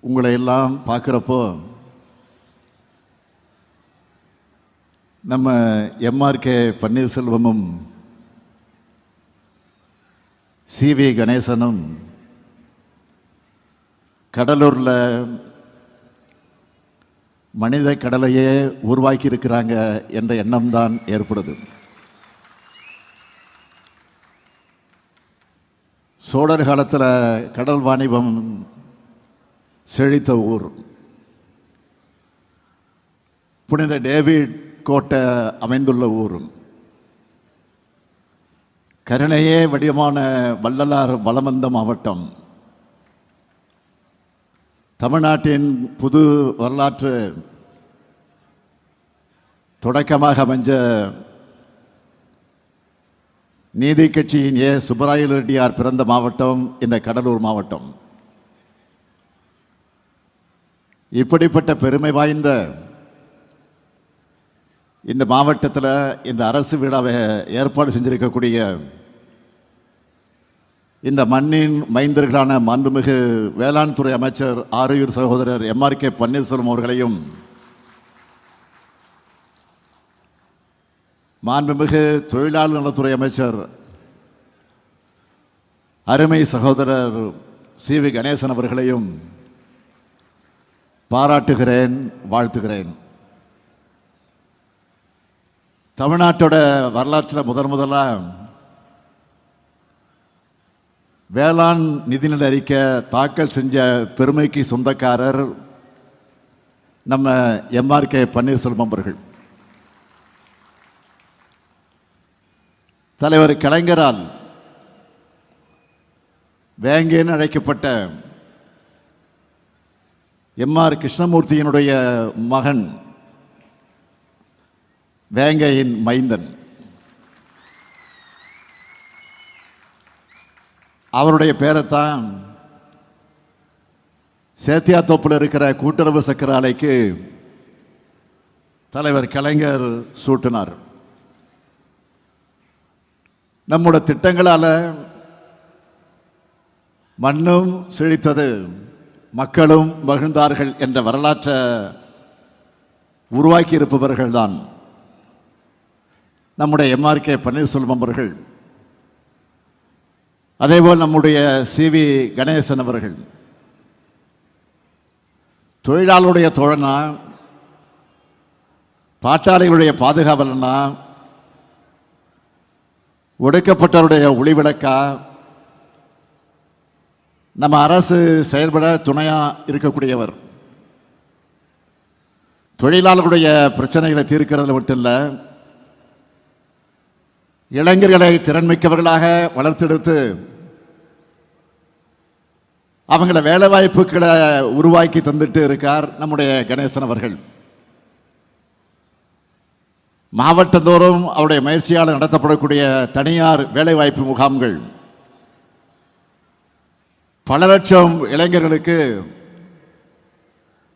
உங்களை எல்லாம் பார்க்குறப்போ நம்ம எம்ஆர்கே பன்னீர்செல்வமும் சிவி கணேசனும் கடலூரில் மனித கடலையே உருவாக்கி இருக்கிறாங்க என்ற எண்ணம் தான் ஏற்படுது. சோழர் காலத்தில் கடல் வாணிபம் செழித்த ஊர். புனித டேவிட் கோட்டை அமைந்துள்ள ஊர். கருணையே வடிவமான வள்ளலார் வலம் வந்த மாவட்டம். தமிழ்நாட்டின் புது வரலாற்று தொடக்கமாக அமைஞ்ச நீதி கட்சியின் சுப்பராய ரெட்டியார் பிறந்த மாவட்டம் இந்த கடலூர் மாவட்டம். இப்படிப்பட்ட பெருமை வாய்ந்த இந்த மாவட்டத்தில் இந்த அரசு விழாவை ஏற்பாடு செஞ்சிருக்கக்கூடிய இந்த மண்ணின் மைந்தர்களான மாண்புமிகு வேளாண் துறை அமைச்சர் ஆரையூர் சகோதரர் எம்ஆர்கே பன்னீர்செல்வம் அவர்களையும், மாண்புமிகு தொழிலாளர் நலத்துறை அமைச்சர் அருமை சகோதரர் சிவி கணேசன் அவர்களையும் பாராட்டுகிறேன், வாழ்த்துகிறேன். தமிழ்நாட்டோட வரலாற்றில் முதலாக வேளாண் நிதிநிலை அறிக்கை தாக்கல் செஞ்ச பெருமைக்கு சொந்தக்காரர் நம்ம எம்ஆர்கே பன்னீர்செல்வம் அவர்கள். தலைவர் கலைஞரால் வேங்கேன்னு அழைக்கப்பட்ட எம்ஆர் கிருஷ்ணமூர்த்தியினுடைய மகன், வேங்கையின் மைந்தன். அவருடைய பேரைத்தான் சேத்தியாத்தோப்பில் இருக்கிற கூட்டுறவு சக்கர ஆலைக்கு தலைவர் கலைஞர் சூட்டினார். நம்முடைய திட்டங்களால் மண்ணும் செழித்தது, மக்களும் மகிழ்ந்தார்கள் என்ற வரலாற்றை உருவாக்கி இருப்பவர்கள்தான் நம்முடைய எம்ஆர்கே பன்னீர்செல்வம் அவர்கள். அதேபோல் நம்முடைய சிவி கணேசன் அவர்கள். தொழிலாளருடைய தோழனா, பாட்டாளிகளுடைய பாதுகாவலனா, ஒடுக்கப்பட்டவருடைய ஒளிவிளக்கா, நம்ம அரசு செயல்பட துணையா இருக்கக்கூடியவர். தொழிலாளர்களுடைய பிரச்சனைகளை தீர்க்கிறது மட்டும் இல்லை, இளைஞர்களை திறன்மிக்கவர்களாக வளர்த்தெடுத்து அவங்கள வேலை வாய்ப்புகளை உருவாக்கி தந்துட்டு இருக்கார் நம்முடைய கணேசன் அவர்கள். மாவட்டந்தோறும் அவருடைய முயற்சியால் நடத்தப்படக்கூடிய தனியார் வேலைவாய்ப்பு முகாம்கள் பல லட்சம் இளைஞர்களுக்கு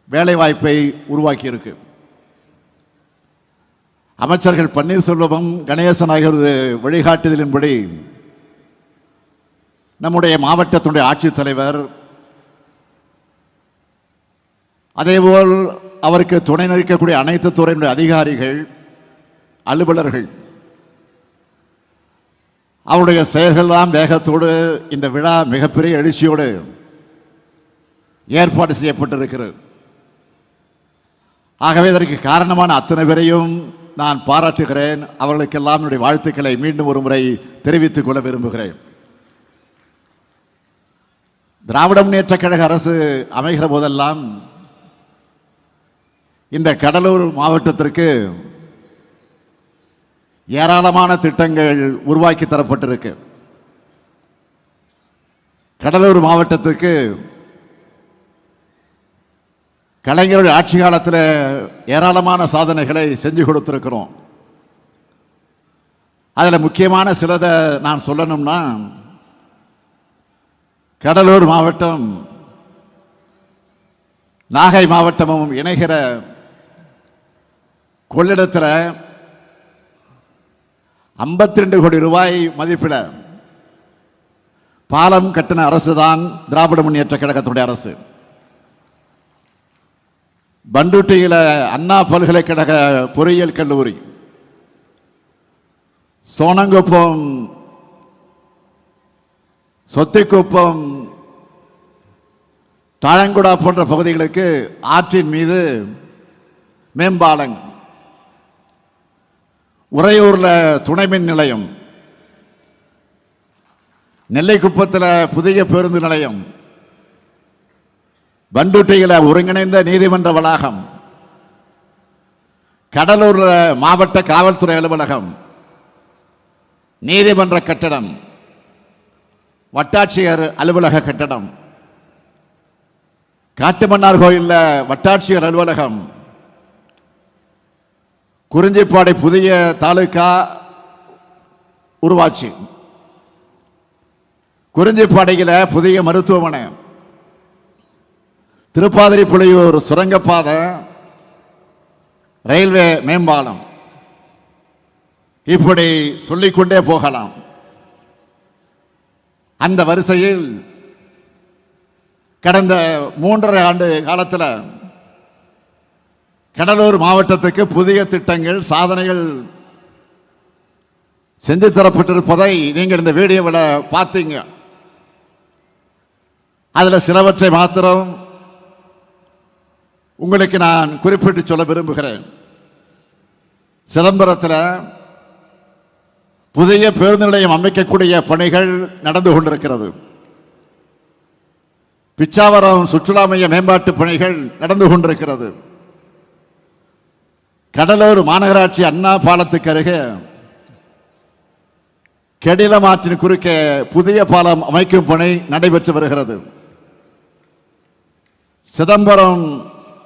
வேலைவாய்ப்பை உருவாக்கி இருக்கு. அமைச்சர்கள் பன்னீர்செல்வமும் கணேசன் ஆகியோரது வழிகாட்டுதலின்படி நம்முடைய மாவட்டத்தினுடைய ஆட்சித்தலைவர், அதேபோல் அவருக்கு துணை நிற்கக்கூடிய அனைத்து துறையினுடைய அதிகாரிகள், அலுவலர்கள், அவருடைய செயல்கள்லாம் வேகத்தோடு இந்த விழா மிகப்பெரிய எழுச்சியோடு ஏற்பாடு செய்யப்பட்டிருக்கிறது. ஆகவே இதற்கு காரணமான அத்தனை பேரையும் நான் பாராட்டுகிறேன். அவர்களுக்கெல்லாம் என்னுடைய வாழ்த்துக்களை மீண்டும் ஒரு முறை தெரிவித்துக் கொள்ள விரும்புகிறேன். திராவிட முன்னேற்ற கழக அரசு அமைகிற போதெல்லாம் இந்த கடலூர் மாவட்டத்திற்கு ஏராளமான திட்டங்கள் உருவாக்கி தரப்பட்டிருக்கு. கடலூர் மாவட்டத்துக்கு கலைஞருடைய ஆட்சி காலத்தில் ஏராளமான சாதனைகளை செஞ்சு கொடுத்திருக்கிறோம். அதில் முக்கியமான சிலதை நான் சொல்லணும்னா, கடலூர் மாவட்டம் நாகை மாவட்டமும் இணைகிற கொள்ளிடத்தில் 52 கோடி ரூபாய் மதிப்பில் பாலம் கட்டின அரசு தான் திராவிட முன்னேற்ற கழகத்துடைய அரசு. பண்டுட்டியில அண்ணா பல்கலைக்கழக பொறியியல் கல்லூரி, சோனங்குப்பம், சொத்திக்குப்பம், தாழங்குடா போன்ற பகுதிகளுக்கு ஆற்றின் மீது மேம்பாலம், உறையூர்ல துணை மின் நிலையம், நெல்லைக்குப்பத்தில் புதிய பேருந்து நிலையம், பண்டுட்டியில ஒருங்கிணைந்த நீதிமன்ற வளாகம், கடலூர்ல மாவட்ட காவல்துறை அலுவலகம், நீதிமன்ற கட்டடம், வட்டாட்சியர் அலுவலக கட்டடம், காட்டுமன்னார் கோயில்ல வட்டாட்சியர் அலுவலகம், குறிஞ்சிப்பாடி புதிய தாலுகா உருவாட்சி, குறிஞ்சிப்பாடியில புதிய மருத்துவமனை, திருப்பாதிரி புலியூர் சுரங்கப்பாதை, ரயில்வே மேம்பாலம், இப்படி சொல்லிக்கொண்டே போகலாம். அந்த வரிசையில் கடந்த 3.5 ஆண்டு காலத்தில் கடலூர் மாவட்டத்துக்கு புதிய திட்டங்கள், சாதனைகள் செஞ்சு தரப்பட்டிருப்பதை நீங்கள் இந்த வீடியோவில் பார்த்தீங்க. அதில் சிலவற்றை மாத்திரம் உங்களுக்கு நான் குறிப்பிட்டு சொல்ல விரும்புகிறேன். சிதம்பரத்தில் புதிய பேருந்து நிலையம் அமைக்கக்கூடிய பணிகள் நடந்து கொண்டிருக்கிறது. பிச்சாவரம் சுற்றுலா மைய மேம்பாட்டு பணிகள் நடந்து கொண்டிருக்கிறது. கடலூர் மாநகராட்சி அண்ணா பாலத்துக்கு அருகே கெடிலம் ஆற்றின் குறுக்கே புதிய பாலம் அமைக்கும் பணி நடைபெற்று வருகிறது. சிதம்பரம்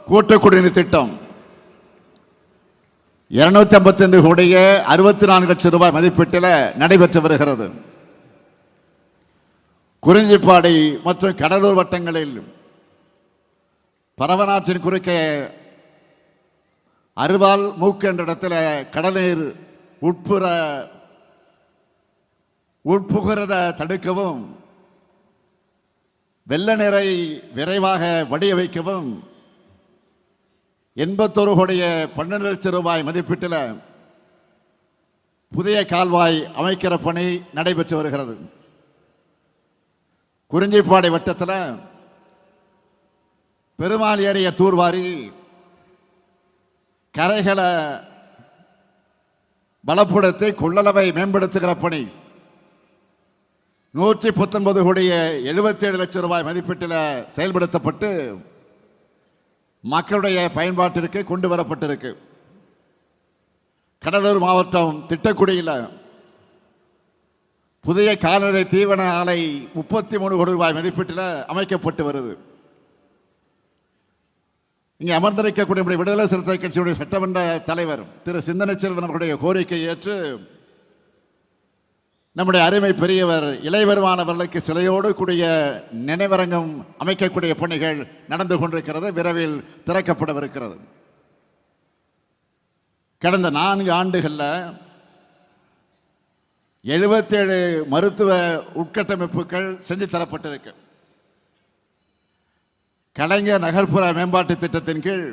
கூட்டு குடிநீர் திட்டம் 255 கோடியே 64 லட்சம் ரூபாய் மதிப்பீட்டில் நடைபெற்று வருகிறது. குறிஞ்சிப்பாடி மற்றும் கடலூர் வட்டங்களில் பரவனாற்றின் குறுக்கே அருவால் மூக்கு என்ற இடத்துல கடல்நீர் உட்புகிறத தடுக்கவும், வெள்ள நீரை விரைவாக வடிய வைக்கவும் 81 கோடியே 12 லட்சம் ரூபாய் மதிப்பீட்டில் புதிய கால்வாய் அமைக்கிற பணி நடைபெற்று வருகிறது. குறிஞ்சிப்பாடி வட்டத்தில் பெருமாள் ஏரிய தூர்வாரி கரைகளை பலப்படுத்தி கொள்ளளவை மேம்படுத்துகிற பணி 119 கோடியே 77 லட்சம் ரூபாய் மதிப்பீட்டில் செயல்படுத்தப்பட்டு மக்களுடைய பயன்பாட்டிற்கு கொண்டு வரப்பட்டிருக்கு. கடலூர் மாவட்டம் திட்டக்குடியில் புதிய கால்நடை தீவன ஆலை 33 கோடி ரூபாய் மதிப்பீட்டில் அமைக்கப்பட்டு வருது. இங்கே அமர்ந்திருக்கக்கூடிய விடுதலை சிறுத்தை கட்சியுடைய சட்டமன்ற தலைவர் திரு சிந்தனை செல்வன் அவர்களுடைய கோரிக்கை ஏற்று நம்முடைய அருமை பெரியவர் இளையவருமானவர்களுக்கு சிலையோடு கூடிய நினைவரங்கம் அமைக்கக்கூடிய பணிகள் நடந்து கொண்டிருக்கிறது. விரைவில் திறக்கப்படவிருக்கிறது. கடந்த 4 ஆண்டுகளில் 77 மருத்துவ உட்கட்டமைப்புகள் செஞ்சு தரப்பட்டிருக்கு. கலைஞர் நகர்ப்புற மேம்பாட்டு திட்டத்தின் கீழ்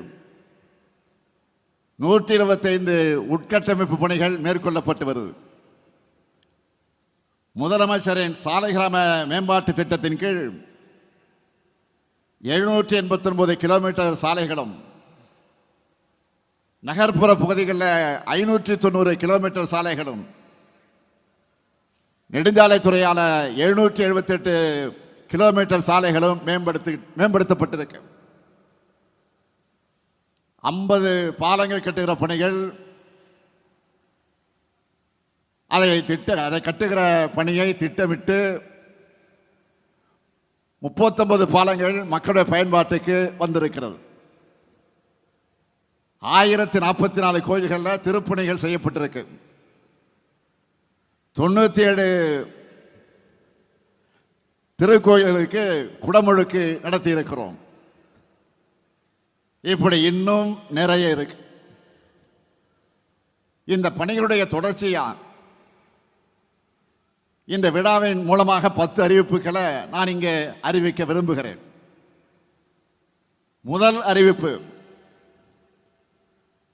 125 உட்கட்டமைப்பு பணிகள் மேற்கொள்ளப்பட்டு வருது. முதலமைச்சரின் சாலை கிராம மேம்பாட்டு திட்டத்தின் கீழ் 789 கிலோமீட்டர் சாலைகளும், நகர்ப்புற பகுதிகளில் 590 கிலோமீட்டர் சாலைகளும், நெடுஞ்சாலைத்துறையால் 778 கிலோமீட்டர் சாலைகளும் மேம்படுத்தப்பட்டிருக்கு. 50 பாலங்கள் கட்டுகிற பணிகள், அதை கட்டுகிற பணியை திட்டமிட்டு 39 பாலங்கள் மக்களுடைய பயன்பாட்டுக்கு வந்திருக்கிறது. 1044 கோயில்களில் திருப்பணிகள் செய்யப்பட்டிருக்கு. 97 திருக்கோயில்களுக்கு குடமுழுக்கு நடத்தி இருக்கிறோம். இப்படி இன்னும் நிறைய இருக்கு. இந்த பணிகளுடைய தொடர்ச்சியா இந்த விழாவின் மூலமாக 10 அறிவிப்புகளை நான் இங்கே அறிவிக்க விரும்புகிறேன். முதல் அறிவிப்பு,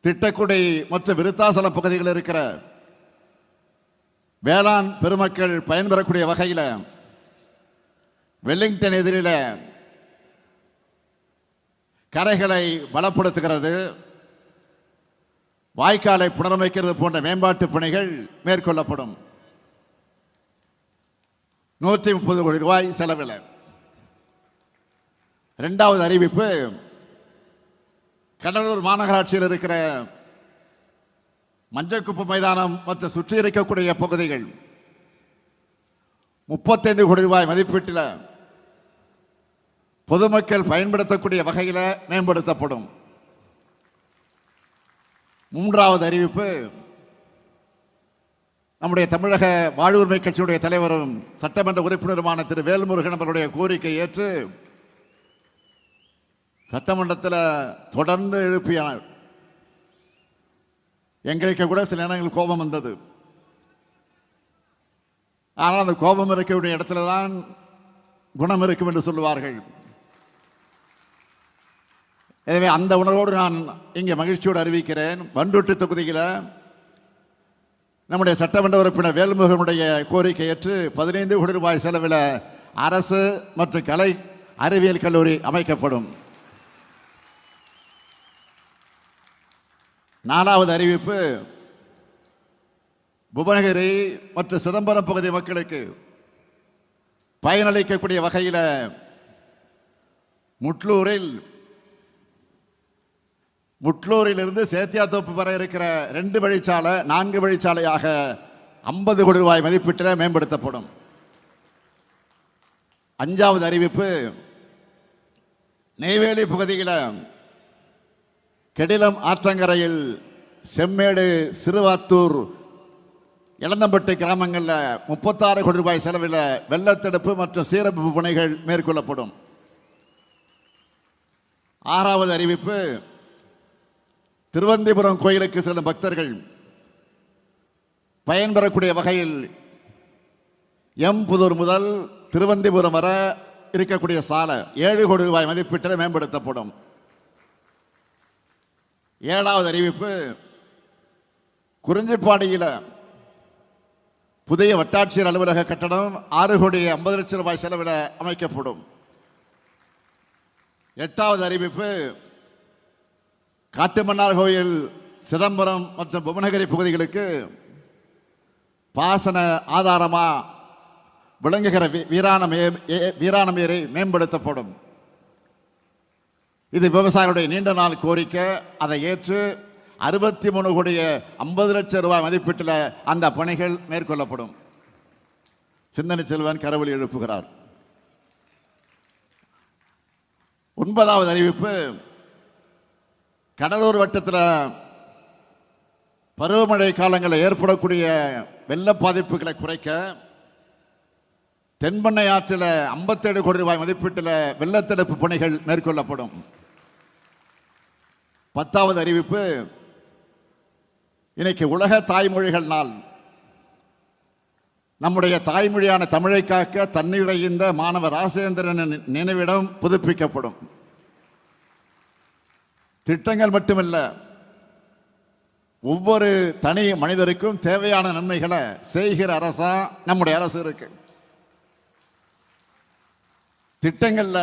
திட்டக்குடி மற்றும் விருத்தாசலம் பகுதிகளில் இருக்கிற வேளாண் பெருமக்கள் பயன்பெறக்கூடிய வகையில் வெல்லிங்டன் எதிரில கரைகளை பலப்படுத்துகிறது, வாய்க்காலை புனரமைக்கிறது போன்ற மேம்பாட்டு பணிகள் மேற்கொள்ளப்படும். 130 கோடி ரூபாய் செலவில். இரண்டாவது அறிவிப்பு, கடலூர் மாநகராட்சியில் இருக்கிற மஞ்சக்குப்பு மைதானம் மற்றும் சுற்றி இருக்கக்கூடிய பகுதிகள் 35 கோடி ரூபாய் மதிப்பீட்டில் பொதுமக்கள் பயன்படுத்தக்கூடிய வகையில் மேம்படுத்தப்படும். மூன்றாவது அறிவிப்பு, நம்முடைய தமிழக வாழ்வுரிமை கட்சியுடைய தலைவரும் சட்டமன்ற உறுப்பினருமான திரு வேல்முருகன் அவருடைய கோரிக்கை ஏற்று சட்டமன்றத்தில் தொடர்ந்து எழுப்பினார். எங்களுக்கு கூட சில நேரங்கள் கோபம் வந்தது. ஆனால் அந்த கோபம் இருக்கக்கூடிய இடத்துல தான் குணம் இருக்கும் என்று சொல்லுவார்கள். எனவே அந்த உணர்வோடு நான் இங்கே மகிழ்ச்சியோடு அறிவிக்கிறேன், பண்ருட்டி தொகுதியில் நம்முடைய சட்டமன்ற உறுப்பினர் வேல்முருகனுடைய கோரிக்கை ஏற்று 15 கோடி ரூபாய் செலவில் அரசு மற்றும் கலை அறிவியல் கல்லூரி அமைக்கப்படும். நாலாவது அறிவிப்பு, புவனகிரி மற்றும் சிதம்பரம் பகுதி மக்களுக்கு பயனளிக்கக்கூடிய வகையில் முட்லூரிலிருந்து சேத்தியாத்தோப்பு வரை இருக்கிற 2 வழிச்சாலை 4 வழிச்சாலையாக 50 கோடி ரூபாய் மதிப்பீட்டில் மேம்படுத்தப்படும். அஞ்சாவது அறிவிப்பு, நெய்வேலி பகுதியில் கெடிலம் ஆற்றங்கரையில் செம்மேடு, சிறுவாத்தூர், இளந்தம்பட்டு கிராமங்களில் 36 கோடி ரூபாய் செலவில் வெள்ளத்தடுப்பு மற்றும் சீரமைப்பு பணிகள் மேற்கொள்ளப்படும். ஆறாவது அறிவிப்பு, திருவந்திபுரம் கோயிலுக்கு செல்லும் பக்தர்கள் பயன்பெறக்கூடிய வகையில் எம்புதூர் முதல் திருவந்திபுரம் வரை இருக்கக்கூடிய சாலை 7 கோடி ரூபாய் மதிப்பீட்டில் மேம்படுத்தப்படும். ஏழாவது அறிவிப்பு, குறிஞ்சிப்பாடியில் புதிய வட்டாட்சியர் அலுவலக கட்டடம் 6 கோடி 50 லட்சம் ரூபாய் செலவில் அமைக்கப்படும். எட்டாவது அறிவிப்பு, காட்டுமன்னார் கோயில், சிதம்பரம் மற்றும் புவனகிரி பகுதிகளுக்கு பாசன ஆதாரமாக விளங்குகிற வீராணம் ஏரி மேம்படுத்தப்படும். இது விவசாயிகளுடைய நீண்ட நாள் கோரிக்கை. அதை ஏற்று 63 கோடி 50 லட்சம் ரூபாய் மதிப்பீட்டில் அந்த பணிகள் மேற்கொள்ளப்படும். சிந்தனை செல்வன் கரவொலி எழுப்புகிறார். 9வது அறிவிப்பு, கடலூர் வட்டத்தில் பருவமழை காலங்களில் ஏற்படக்கூடிய வெள்ள பாதிப்புகளை குறைக்க தென்பண்ணை ஆற்றில் 57 கோடி ரூபாய் மதிப்பீட்டில் வெள்ளத்தடுப்பு பணிகள் மேற்கொள்ளப்படும். 10வது அறிவிப்பு, இன்னைக்கு உலக தாய்மொழிகள் நாள். நம்முடைய தாய்மொழியான தமிழை காக்க தன்னுரைந்த மாணவர் ராசேந்திரன் நினைவிடம் புதுப்பிக்கப்படும். திட்டங்கள் மட்டுமல்ல, ஒவ்வொரு தனி மனிதருக்கும் தேவையான நன்மைகளை செய்கிற அரசா நம்முடைய அரசு இருக்கு. திட்டங்கள்ல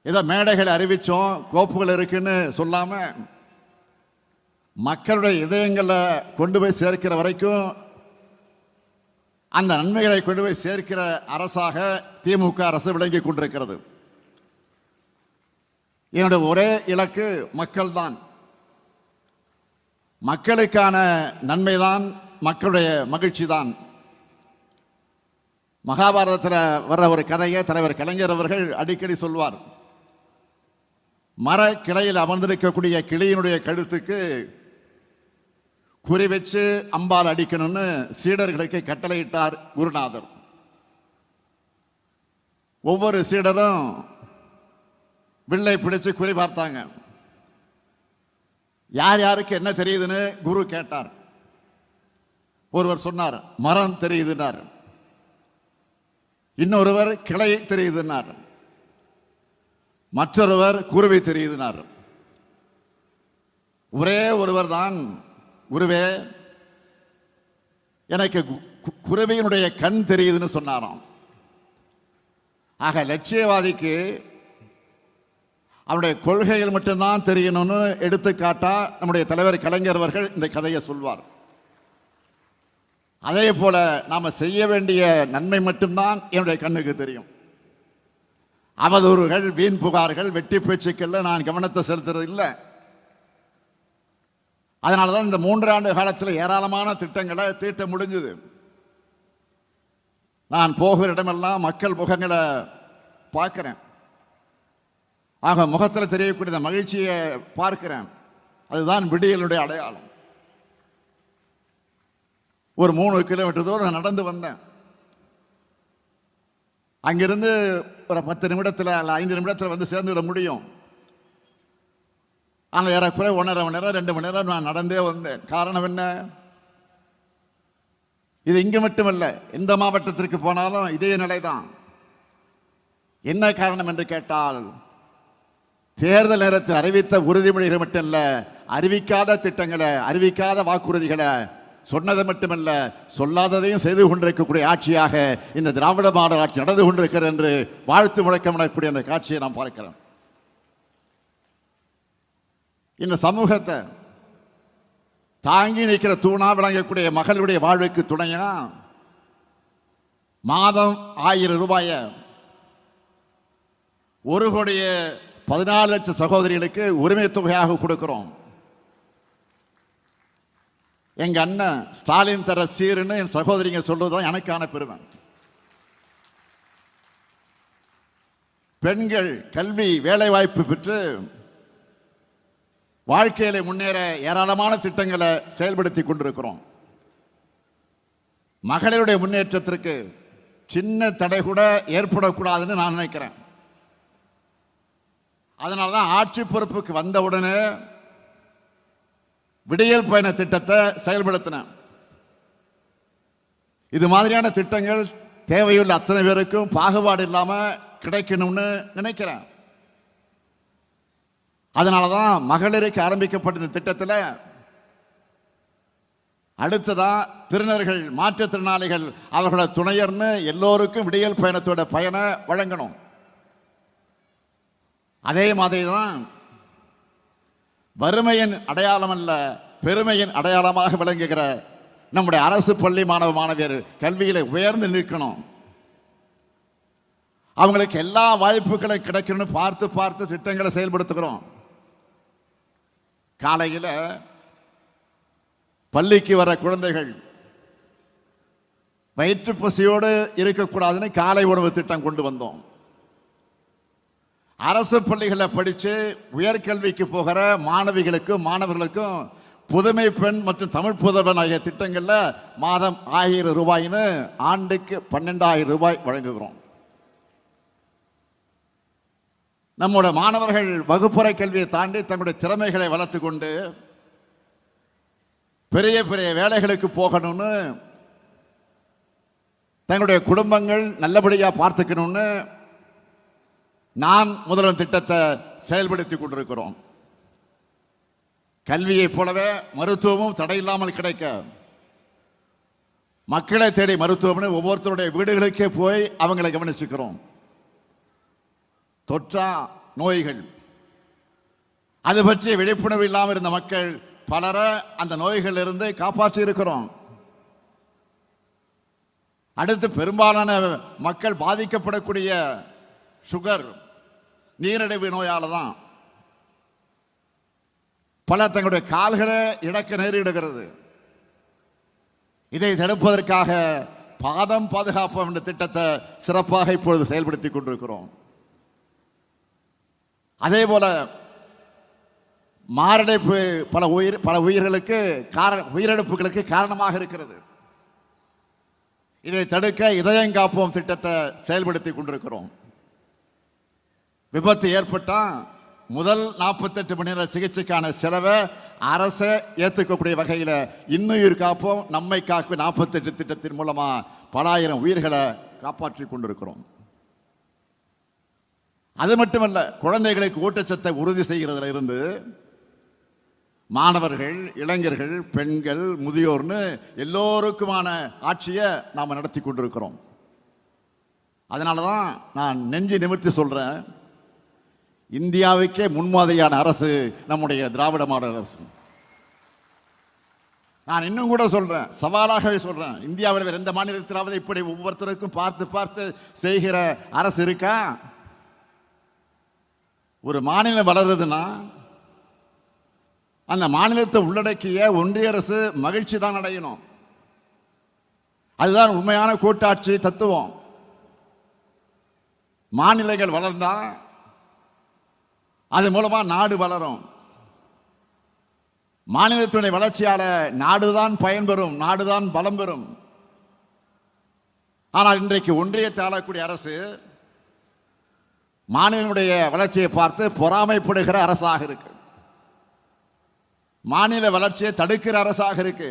ஏதோ மேடைகளை அறிவிச்சோம், கோப்புகள் இருக்குன்னு சொல்லாம மக்களுடைய இதயங்களை கொண்டு போய் சேர்க்கிற வரைக்கும் அந்த நன்மைகளை கொண்டு போய் சேர்க்கிற அரசாக திமுக அரசு விளங்கி கொண்டிருக்கிறது. என்னுடைய ஒரே இலக்கு மக்கள் தான். மக்களுக்கான நன்மைதான், மக்களுடைய மகிழ்ச்சி தான். மகாபாரதத்தில் வர்ற ஒரு கதையை தலைவர் கலைஞர் அவர்கள் அடிக்கடி சொல்வார். மர கிளையில் அமர்ந்திருக்கக்கூடிய கிளியினுடைய கழுத்துக்கு குறி வச்சு அம்பால் அடிக்கணும்னு சீடர்களுக்கு கட்டளையிட்டார் குருநாதர். ஒவ்வொரு சீடரும் வில்லை பிடிச்சு குறி பார்த்தாங்க. யார் யாருக்கு என்ன தெரியுதுன்னு குரு கேட்டார். ஒருவர் சொன்னார் மரம் தெரியுதுன்னார், இன்னொருவர் கிளை தெரியுதுன்னார், மற்றொருவர் குருவி தெரியுதுன்னார். ஒரே ஒருவர் தான், குருவே எனக்கு குருவியினுடைய கண் தெரியுதுன்னு சொன்னாராம். ஆக லட்சியவாதிக்கு அவருடைய கொள்கைகள் மட்டும்தான் தெரியணும்னு எடுத்துக்காட்டா நம்முடைய தலைவர் கலைஞர் அவர்கள் இந்த கதையை சொல்வார். அதே போல நாம செய்ய வேண்டிய நன்மை மட்டும்தான் என்னுடைய கண்ணுக்கு தெரியும். அவதூறுகள், வீண் புகார்கள், வெட்டி பேச்சுக்கள்ல நான் கவனத்தை செலுத்துறது இல்லை. அதனாலதான் இந்த 3 ஆண்டு காலத்தில் ஏராளமான திட்டங்களை தீட்ட முடிஞ்சது. நான் போகிற இடமெல்லாம் மக்கள் முகங்களை பார்க்கிறேன். ஆக முகத்தில் தெரியக்கூடிய மகிழ்ச்சியை பார்க்கிறேன். அதுதான் விடியலுடைய அடையாளம். ஒரு 3 கிலோமீட்டர் தூரம் நடந்து வந்தேன். அங்கிருந்து ஒரு 10 நிமிடத்தில் அல்ல 5 நிமிடத்தில் வந்து சேர்ந்து விட முடியும். ஆனால் ஏறக்குறைய 1.5 மணி நேரம் 2 மணி நேரம் நான் நடந்தே வந்தேன். காரணம் என்ன? இது இங்கு மட்டுமல்ல, எந்த மாவட்டத்திற்கு போனாலும் இதே நிலைதான். என்ன காரணம் என்று கேட்டால், தேர்தல் நேரத்தில் அறிவித்த உறுதிமொழிகள் மட்டுமல்ல, அறிவிக்காத திட்டங்களை, அறிவிக்காத வாக்குறுதிகளை, சொன்னது மட்டுமல்ல சொல்லாததையும் செய்து கொண்டிருக்கக்கூடிய ஆட்சியாக இந்த திராவிட மாடல் ஆட்சி நடந்து கொண்டிருக்கிறது என்று வாழ்த்து முழக்கமிடக்கூடிய அந்த காட்சியை நாம் பார்க்கிறோம். இந்த சமூகத்தை தாங்கி நிற்கிற தூணா விளங்கக்கூடிய மகளுடைய வாழ்வுக்கு துணையா மாதம் 1000 ரூபாயை 1,14,00,000 சகோதரிகளுக்கு உரிமை தொகையாக கொடுக்கிறோம். எங்க அண்ணன் ஸ்டாலின் தர சீருன்னு என் சகோதரிங்க சொல்றதுதான் எனக்கான பெருமை. பெண்கள் கல்வி வேலை வாய்ப்பு பெற்று வாழ்க்கையில முன்னேற ஏராளமான திட்டங்களை செயல்படுத்தி கொண்டிருக்கிறோம். மகளிருடைய முன்னேற்றத்திற்கு சின்ன தடை கூட ஏற்படக்கூடாதுன்னு நான் நினைக்கிறேன். அதனாலதான் ஆட்சி பொறுப்புக்கு வந்தவுடனே விடியல் பயண திட்டத்தை செயல்படுத்தினேன். இது மாதிரியான திட்டங்கள் தேவையுள்ள அத்தனை பேருக்கும் பாகுபாடு இல்லாம கிடைக்கணும்னு நினைக்கிறேன். அதனாலதான் மகளிருக்கு ஆரம்பிக்கப்பட்ட இந்த திட்டத்தில் அடுத்ததா திருநர்கள், மாற்றுத்திறனாளிகள், அவர்களோட துணையர்னு எல்லோருக்கும் விடியல் பயணத்தோட பயனை வழங்கணும். அதே மாதிரி தான் வறுமையின் அடையாளம் அல்ல, பெருமையின் அடையாளமாக விளங்குகிற நம்முடைய அரசு பள்ளி மாணவ மாணவியர் கல்வியில உயர்ந்து நிற்கணும். அவங்களுக்கு எல்லா வாய்ப்புகளும் கிடைக்கணும்னு பார்த்து பார்த்து திட்டங்களை செயல்படுத்துகிறோம். காலையில் பள்ளிக்கு வர குழந்தைகள் வயிற்று பசியோடு இருக்கக்கூடாதுன்னு காலை உணவு திட்டம் கொண்டு வந்தோம். அரசு பள்ளிகளில் படித்து உயர்கல்விக்கு போகிற மாணவிகளுக்கும் மாணவர்களுக்கும் புதுமை பெண் மற்றும் தமிழ் புதல்வன் ஆகிய திட்டங்களில் மாதம் 1000 ரூபாய்னு ஆண்டுக்கு 12,000 ரூபாய் வழங்குகிறோம். நம்முடைய மாணவர்கள் வகுப்பறை கல்வியை தாண்டி தங்களுடைய திறமைகளை வளர்த்து கொண்டு பெரிய பெரிய வேலைகளுக்கு போகணும்னு, தங்களுடைய குடும்பங்கள் நல்லபடியாக பார்த்துக்கணும்னு நான் முதல்வன் திட்டத்தை செயல்படுத்தி கொண்டிருக்கிறோம். கல்வியை போலவே மருத்துவமும் தடையில்லாமல் கிடைக்க மக்களை தேடி மருத்துவம்னு ஒவ்வொருத்தருடைய வீடுகளுக்கே போய் அவங்களை கவனிச்சுக்கிறோம். தொற்றா நோய்கள் அது பற்றிய விழிப்புணர்வு இல்லாமல் இருந்த மக்கள் பலரை அந்த நோய்கள் இருந்து காப்பாற்றி இருக்கிறோம். அடுத்து பெரும்பாலான மக்கள் பாதிக்கப்படக்கூடிய சுகர், நீரிழிவு நோயால தான் பல தங்களுடைய கால்களை இழக்க நேரிடுகிறது. இதை தடுப்பதற்காக பாதம் பாதுகாப்பு என்ற திட்டத்தை சிறப்பாக இப்பொழுது செயல்படுத்தி கொண்டிருக்கிறோம். அதே போல மாரடைப்பு பல உயிர்களுக்கு உயிரிழப்புகளுக்கு காரணமாக இருக்கிறது. இதை தடுக்க இதயம் காப்போம் திட்டத்தை செயல்படுத்தி கொண்டிருக்கிறோம். விபத்து ஏற்பட்டா முதல் 48 மணி நேர சிகிச்சைக்கான செலவை அரசு ஏற்றுக்கக்கூடிய வகையில் இன்னுயிர் காப்போம் நம்மை காக்கும் 48 திட்டத்தின் மூலமா பல ஆயிரம் உயிர்களை காப்பாற்றி கொண்டிருக்கிறோம். அது மட்டுமல்ல, குழந்தைகளுக்கு ஊட்டச்சத்தை உறுதி செய்கிறதுல இருந்து மாணவர்கள், இளைஞர்கள், பெண்கள், முதியோர்னு எல்லோருக்குமான ஆட்சியை நாம் நடத்தி கொண்டிருக்கிறோம். அதனால தான் நான் நெஞ்சு நிமிர்த்தி சொல்றேன், இந்தியாவுக்கே முன்மாதிரியான அரசு நம்முடைய திராவிட மாடல் அரசு. நான் இன்னும் கூட சொல்றேன், சவாலாகவே சொல்றேன், இந்தியாவில் வேறு எந்த மாநிலத்திலாவது இப்படி ஒவ்வொருத்தருக்கும் பார்த்து பார்த்து செய்கிற அரசு இருக்கா? ஒரு மாநிலம் வளருதுன்னா அந்த மாநிலத்தை உள்ளடக்கிய ஒன்றிய அரசு மகிழ்ச்சி தான் அடையணும். அதுதான் உண்மையான கூட்டாட்சி தத்துவம். மாநிலங்கள் வளர்ந்தா அது மூலமா நாடு வளரும். மாநிலத்தினுடைய வளர்ச்சியால நாடுதான் பயன்பெறும், நாடுதான் பலம் பெறும். ஆனால் இன்றைக்கு ஒன்றியத்தை ஆளக்கூடிய அரசு மாநிலனுடைய வளர்ச்சியை பார்த்து பொறாமைப்படுகிற அரசாக இருக்கு. மாநில வளர்ச்சியை தடுக்கிற அரசாக இருக்கு.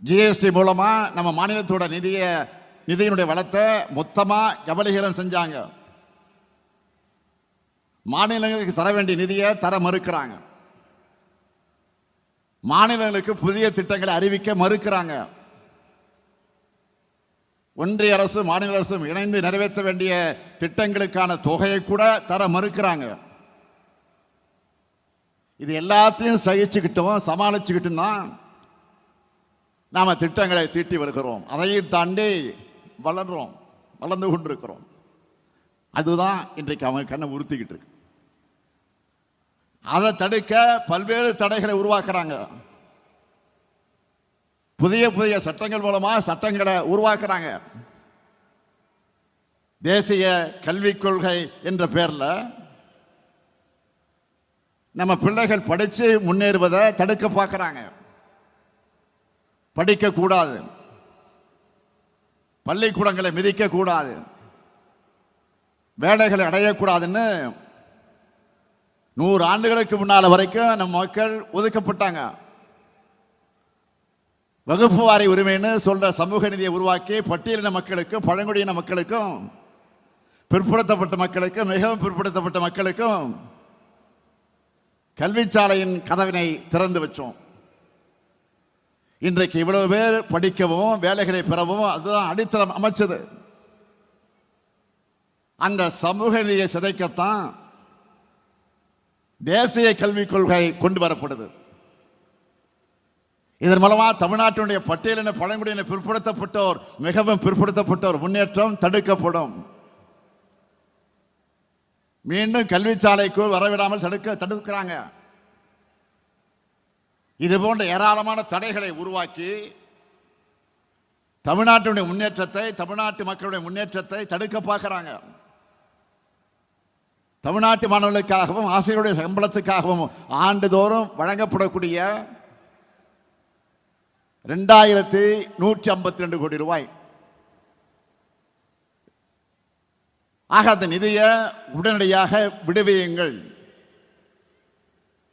ஜிஎஸ்டி மூலமா நம்ம மாநிலத்தோட நிதியினுடைய வளத்தை மொத்தமா கபலீகரம் செஞ்சாங்க. மாநிலங்களுக்கு தர வேண்டிய நிதியை தர மறுக்கிறாங்க. மாநிலங்களுக்கு புதிய திட்டங்களை அறிவிக்க மறுக்கிறாங்க. ஒன்றிய அரசு மாநில அரசும் இணைந்து நிறைவேற்ற வேண்டிய திட்டங்களுக்கான தொகையை கூட தர மறுக்கிறாங்க. இது எல்லாத்தையும் சகிச்சுக்கிட்டோம், சமாளிச்சுக்கிட்டும் தான் நாம திட்டங்களை தீட்டி வருகிறோம். அதையும் தாண்டி வளர்றோம், வளர்ந்து கொண்டிருக்கிறோம். அதுதான் இன்றைக்கு அவங்க கண்ணை உறுத்திக்கிட்டு இருக்கு. அதை தடுக்க பல்வேறு தடைகளை உருவாக்குறாங்க. புதிய புதிய சட்டங்கள் மூலமா சட்டங்களை உருவாக்குறாங்க. தேசிய கல்விக் கொள்கை என்ற பெயர்ல நம்ம பிள்ளைகள் படிச்சு முன்னேறுவதை தடுக்க பார்க்கிறாங்க. படிக்க கூடாது, பள்ளிக்கூடங்களை மிதிக்க கூடாது, வேலைகளை அடையக்கூடாதுன்னு 100 ஆண்டுகளுக்கு முன்னால வரைக்கும் நம்ம மக்கள் ஒதுக்கப்பட்டாங்க. வகுப்பு வாரி உரிமைன்னு சொல்ற சமூக நீதியை உருவாக்கி பட்டியலின மக்களுக்கும் பழங்குடியின மக்களுக்கும் பிற்படுத்தப்பட்ட மக்களுக்கும் மிகவும் பிற்படுத்தப்பட்ட மக்களுக்கும் கல்விச்சாலையின் கதவினை திறந்து வச்சோம். இன்றைக்கு இவ்வளவு பேர் படிக்கவும் வேலைகளை பெறவும் அதுதான் அடித்தளம் அமைச்சது. அந்த சமூக நீதியை சிதைக்கத்தான் தேசிய கல்விக் கொள்கை கொண்டு வரப்படுது. இதன் மூலமா தமிழ்நாட்டினுடைய பட்டியலின பழங்குடியின பிற்படுத்தப்பட்டோர் மிகவும் பிற்படுத்தப்பட்டோர் முன்னேற்றம் தடுக்கப்படும். மீண்டும் கல்விச்சாலைக்கு வரவிடாமல் தடுக்கிறாங்க. இது போன்ற ஏராளமான தடைகளை உருவாக்கி தமிழ்நாட்டினுடைய முன்னேற்றத்தை, தமிழ்நாட்டு மக்களுடைய முன்னேற்றத்தை தடுக்க பார்க்கிறாங்க. தமிழ்நாட்டு மாணவர்களுக்காகவும் ஆசிரியருடைய சம்பளத்துக்காகவும் ஆண்டுதோறும் வழங்கப்படக்கூடிய 2152 கோடி ரூபாய் ஆக அந்த நிதியை உடனடியாக விடுவியுங்கள்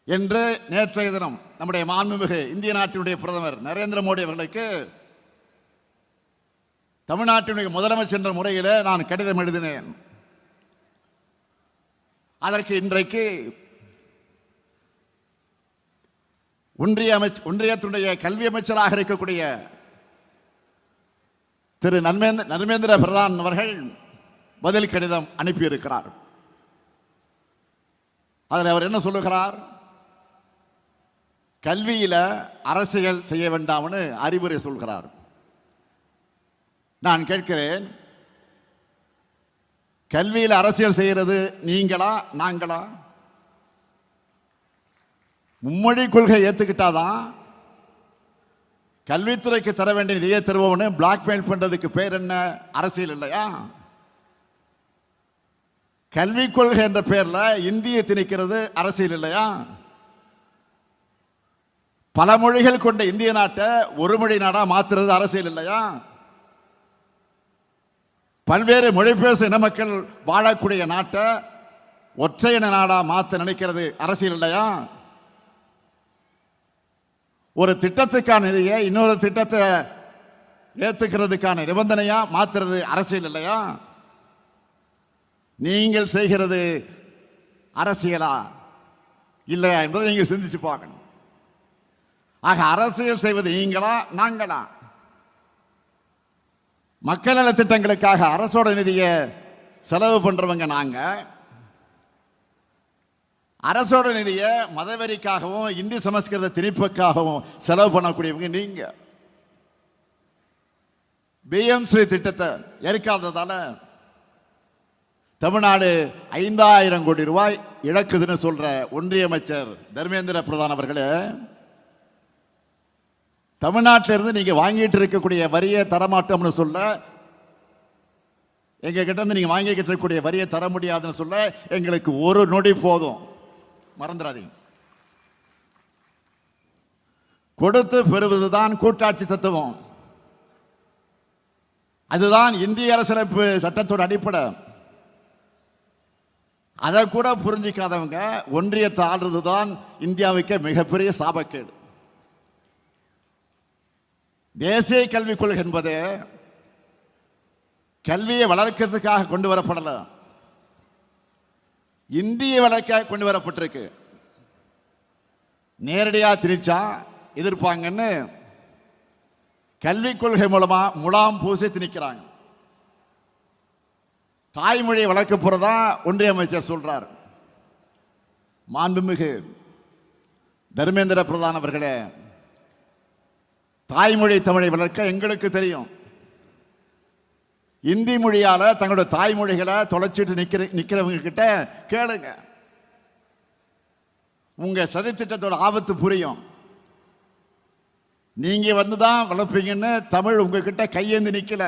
என்று நேற்றைய தினம் நம்முடைய மாண்புமிகு இந்திய நாட்டினுடைய பிரதமர் நரேந்திர மோடி அவர்களுக்கு தமிழ்நாட்டினுடைய முதலமைச்சர் என்ற முறையில் நான் கடிதம் எழுதினேன். அதற்கு இன்றைக்கு ஒன்றியத்துடைய கல்வி அமைச்சராக இருக்கக்கூடிய திரு நர்மேந்திர பிரதான் அவர்கள் பதில் கடிதம் அனுப்பியிருக்கிறார். அதில் அவர் என்ன சொல்லுகிறார்? கல்வியில அரசியல் செய்ய வேண்டாம்னு அறிவுரை சொல்கிறார். நான் கேட்கிறேன், கல்வியில் அரசியல் செய்கிறது நீங்களா நாங்களா? மும்மொழி கொள்கை ஏத்துக்கிட்டாதான் கல்வித்துறைக்கு தர வேண்டிய நிதியை தருவோம்னு பிளாக்மெயில் பண்றதுக்கு பேர் என்ன? அரசியல் இல்லையா? கல்விக் கொள்கை என்ற பெயர்ல இந்தியை திணிக்கிறது அரசியல் இல்லையா? பல மொழிகள் கொண்ட இந்திய நாட்டை ஒரு மொழி நாடா மாத்துறது அரசியல் இல்லையா? பல்வேறு மொழி பேசும் இன மக்கள் வாழக்கூடிய நாட்டை ஒற்றை இன நாடா மாற்ற நினைக்கிறது அரசியல் இல்லையா? ஒரு திட்டத்துக்கான நிதியை இன்னொரு திட்டத்தை ஏத்துக்கிறதுக்கான நிபந்தனையா மாத்துறது அரசியல் இல்லையா? நீங்கள் செய்கிறது அரசியலா? இல்லையா என்பதை நீங்கள் சிந்திச்சு பார்க்கணும். ஆக அரசியல் செய்வது நீங்களா நாங்களா? மக்கள் நல திட்டங்களுக்காக அரசோட நிதியை செலவு பண்றவங்க நாங்க, அரசோட நிதியை மதவெறிக்காகவும் இந்தி சமஸ்கிருத திணிப்புக்காகவும் செலவு பண்ணக்கூடியவங்க நீங்க. பிஎம்ஸ்ரீ திட்டத்தை ஏற்காததால தமிழ்நாடு 5000 கோடி ரூபாய் இழக்குதுன்னு சொல்ற ஒன்றிய அமைச்சர் தர்மேந்திர பிரதான் அவர்களே, தமிழ்நாட்டிலிருந்து நீங்க வாங்கிட்டு இருக்கக்கூடிய வரியை தரமாட்டோம்னு சொல்ல, எங்க கிட்ட இருந்து நீங்க வாங்கிக்கிட்டு இருக்கக்கூடிய வரியை தர முடியாதுன்னு சொல்ல எங்களுக்கு ஒரு நொடி போதும். மறந்துடாதீங்க. கொடுத்து பெறுவதுதான் கூட்டாட்சி தத்துவம். அதுதான் இந்திய அரசியலமைப்பு சட்டத்தோட அடிப்படை. அதை கூட புரிஞ்சிக்காதவங்க ஒன்றியத்தை ஆள்றதுதான் இந்தியாவுக்கு மிகப்பெரிய சாபக்கேடு. தேசிய கல்விக் கொள்கை என்பது கல்வியை வளர்க்கிறதுக்காக கொண்டு வரப்படல, இந்திய வளர்க்க கொண்டு வரப்பட்டிருக்கு. நேரடியாக திணிச்சா எதிர்ப்பாங்கன்னு கல்விக் கொள்கை மூலமா முலாம் பூசி திணிக்கிறாங்க. தாய்மொழியை வளர்க்க போறதா ஒன்றிய அமைச்சர் சொல்றார். மாண்புமிகு தர்மேந்திர பிரதான் அவர்களே, தாய்மொழி தமிழை வளர்க்க எங்களுக்கு தெரியும். இந்தி மொழியால தங்களோட தாய்மொழிகளை தொலைச்சிட்டு நிக்கிறவங்க கிட்ட கேளுங்க. உங்க சதித்திட்டத்தோட ஆபத்து புரியும். நீங்க வந்துதான் வளர்ப்பீங்கன்னு தமிழ் உங்ககிட்ட கையேந்து நிக்கல.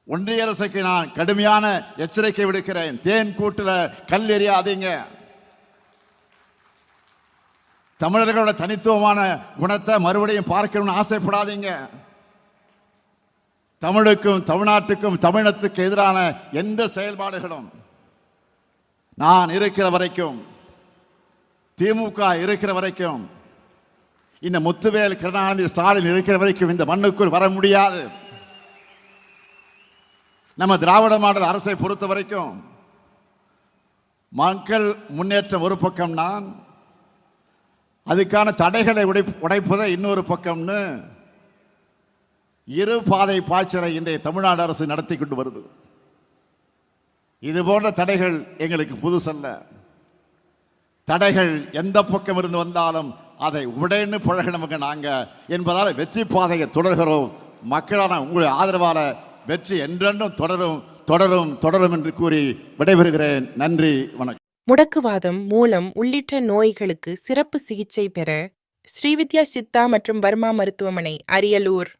ஒன்றிய அரசுக்கு நான் கடுமையான எச்சரிக்கை விடுக்கிறேன். தேன் கூட்டுல கல் எறியாதீங்க. தமிழர்களோட தனித்துவமான குணத்தை மறுபடியும் பார்க்கணும்னு ஆசைப்படாதீங்க. தமிழுக்கும் தமிழ்நாட்டுக்கும் தமிழத்துக்கு எதிரான எந்த செயல்பாடுகளும் நான் இருக்கிற வரைக்கும், திமுக இருக்கிற வரைக்கும், இந்த முத்துவேல் கருணாநிதி ஸ்டாலின் இருக்கிற வரைக்கும் இந்த மண்ணுக்குள் வர முடியாது. நம்ம திராவிட மாடல் அரசை பொறுத்த வரைக்கும் மக்கள் முன்னேற்றம் ஒரு பக்கம், நான் அதுக்கான தடைகளை உடைப்பதை இன்னொரு பக்கம்னு இரு பாதை பாய்ச்சலை இன்றைய தமிழ்நாடு அரசு நடத்தி கொண்டு வருது. இது போன்ற தடைகள் எங்களுக்கு புதுசல்ல. தடைகள் எந்த பக்கம் இருந்து வந்தாலும் அதை உடைன்னு பழகினவங்க நாங்க என்பதால் வெற்றி பாதையை தொடர்கிறோம். மக்களான உங்களுடைய ஆதரவால வெற்றி என்றென்றும் தொடரும் தொடரும் தொடரும் என்று கூறி விடைபெறுகிறேன். நன்றி, வணக்கம். முடக்குவாதம், மூலம் உள்ளிட்ட நோய்களுக்கு சிறப்பு சிகிச்சை பெற ஸ்ரீவித்யா சித்தா மற்றும் வர்மா மருத்துவமனை, அரியலூர்.